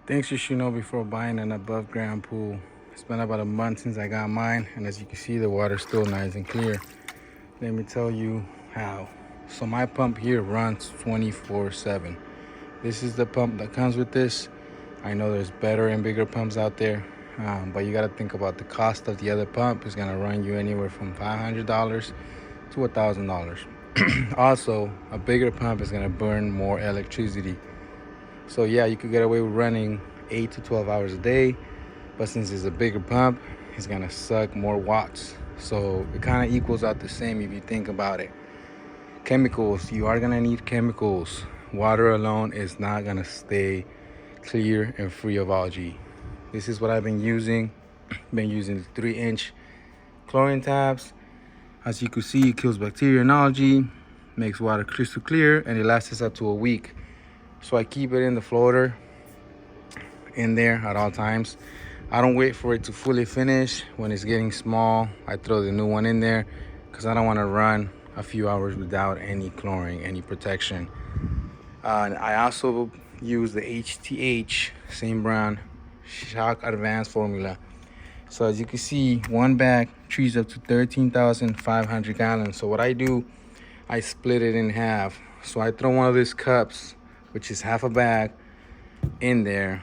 Things you should know before buying an above ground pool. It's been about a month since I got mine, and as you can see, the water's still nice and clear. Let me tell you how. So my pump here runs 24/7. This is the pump that comes with this. I know there's better and bigger pumps out there, but you got to think about the cost of the other pump is going to run you anywhere from $500 to $1,000. Also, a bigger pump is going to burn more electricity. So yeah, you could get away with running 8 to 12 hours a day, but since it's a bigger pump, it's gonna suck more watts. So it kind of equals out the same if you think about it. Chemicals, you are gonna need chemicals. Water alone is not gonna stay clear and free of algae. This is what I've been using. Been using 3-inch chlorine tabs. As you can see, it kills bacteria and algae, makes water crystal clear, and it lasts us up to a week. So I keep it in the floater in there at all times. I don't wait for it to fully finish. When it's getting small, I throw the new one in there because I don't want to run a few hours without any chlorine, any protection. And I also use the HTH, same brand, Shock Advanced formula. So as you can see, one bag treats up to 13,500 gallons. So what I do, I split it in half. So I throw one of these cups, which is half a bag, in there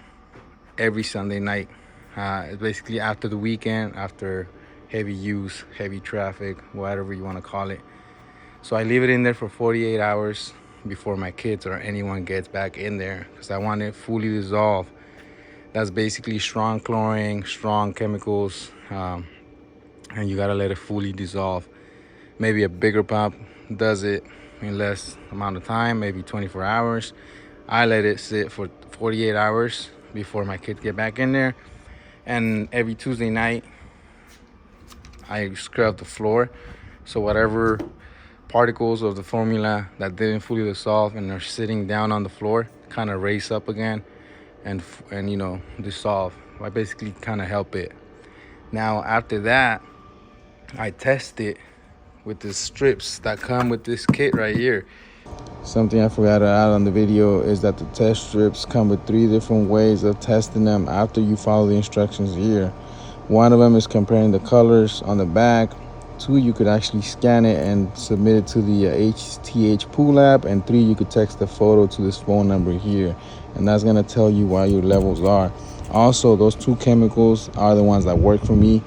every Sunday night. It's basically after the weekend, after heavy use, heavy traffic, whatever you want to call it. So I leave it in there for 48 hours before my kids or anyone gets back in there because I want it fully dissolved. That's basically strong chlorine, strong chemicals, and you gotta let it fully dissolve. Maybe a bigger pump does it in less amount of time, maybe 24 hours. I let it sit for 48 hours before my kids get back in there. And every Tuesday night, I scrub the floor. So whatever particles of the formula that didn't fully dissolve and are sitting down on the floor kind of raise up again and dissolve. I basically kind of help it. Now, after that, I test it with the strips that come with this kit right here. Something I forgot to add on the video is that the test strips come with 3 different ways of testing them after you follow the instructions here. One of them is comparing the colors on the back. 2, you could actually scan it and submit it to the HTH pool app. And 3, you could text the photo to this phone number here. And that's gonna tell you what your levels are. Also, those 2 chemicals are the ones that work for me.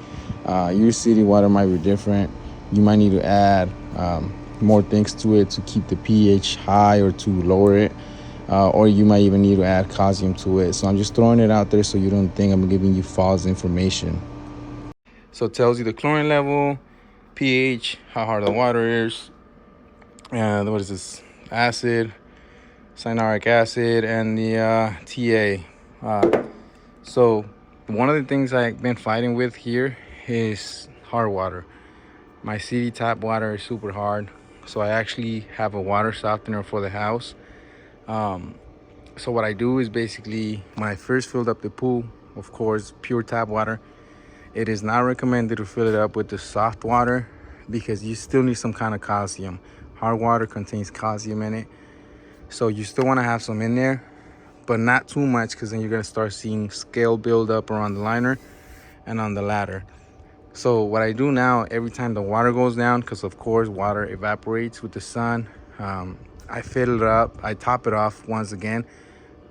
Your city water might be different. You might need to add more things to it to keep the pH high or to lower it, or you might even need to add calcium to it. So I'm just throwing it out there so you don't think I'm giving you false information. So it tells you the chlorine level, pH, how hard the water is, and what is this, acid, cyanuric acid, and the TA. So one of the things I've been fighting with here is hard water. My city tap water is super hard. So I actually have a water softener for the house. So what I do is basically, when I first filled up the pool, of course, pure tap water, it is not recommended to fill it up with the soft water because you still need some kind of calcium. Hard water contains calcium in it. So you still want to have some in there, but not too much because then you're going to start seeing scale build up around the liner and on the ladder. So what I do now, every time the water goes down, because of course water evaporates with the sun, I fill it up, I top it off once again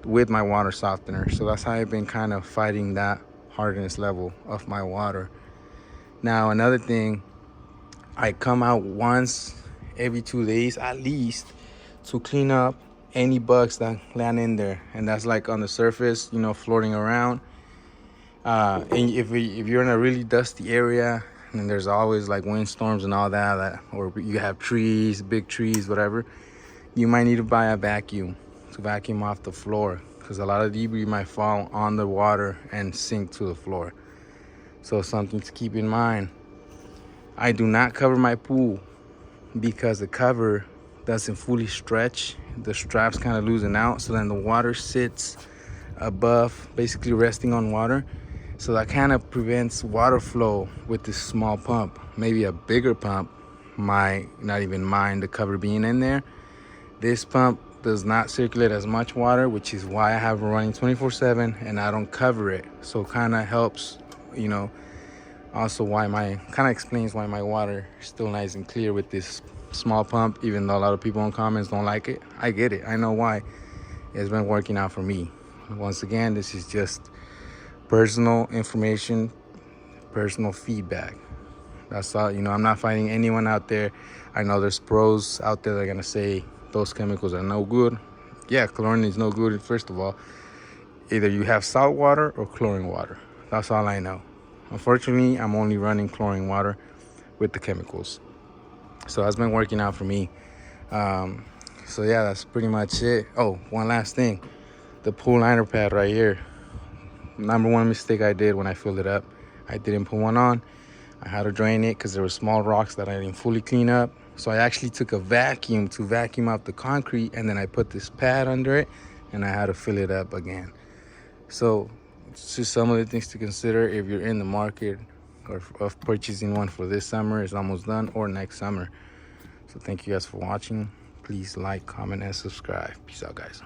with my water softener. So that's how I've been kind of fighting that hardness level of my water. Now, another thing, I come out once every 2 days at least to clean up any bugs that land in there. And that's like on the surface, floating around. And if you're in a really dusty area and there's always like windstorms and all that, or you have trees, big trees, whatever, you might need to buy a vacuum to vacuum off the floor because a lot of debris might fall on the water and sink to the floor. So something to keep in mind. I do not cover my pool because the cover doesn't fully stretch. The straps kind of loosen out, so then the water sits above, basically resting on water. So that kind of prevents water flow with this small pump. Maybe a bigger pump might not even mind the cover being in there. This pump does not circulate as much water, which is why I have it running 24/7 and I don't cover it. So kind of helps, you know, also why my, kind of explains why my water is still nice and clear with this small pump, even though a lot of people in comments don't like it. I get it. I know why. It's been working out for me. Once again, this is just personal information, personal feedback. That's all. You know, I'm not fighting anyone out there. I know there's pros out there that are gonna say those chemicals are no good. Yeah, chlorine is no good. First of all, either you have salt water or chlorine water. That's all I know. Unfortunately, I'm only running chlorine water with the chemicals. So that's been working out for me. So yeah, that's pretty much it. Oh, one last thing. The pool liner pad right here. Number one mistake I did when I filled it up, I didn't put one on. I had to drain it because there were small rocks that I didn't fully clean up. So I actually took a vacuum to vacuum out the concrete, and then I put this pad under it, and I had to fill it up again. So it's just some of the things to consider if you're in the market or of purchasing one for this summer. It's almost done, or next summer. So thank you guys for watching. Please like, comment, and subscribe. Peace out, guys.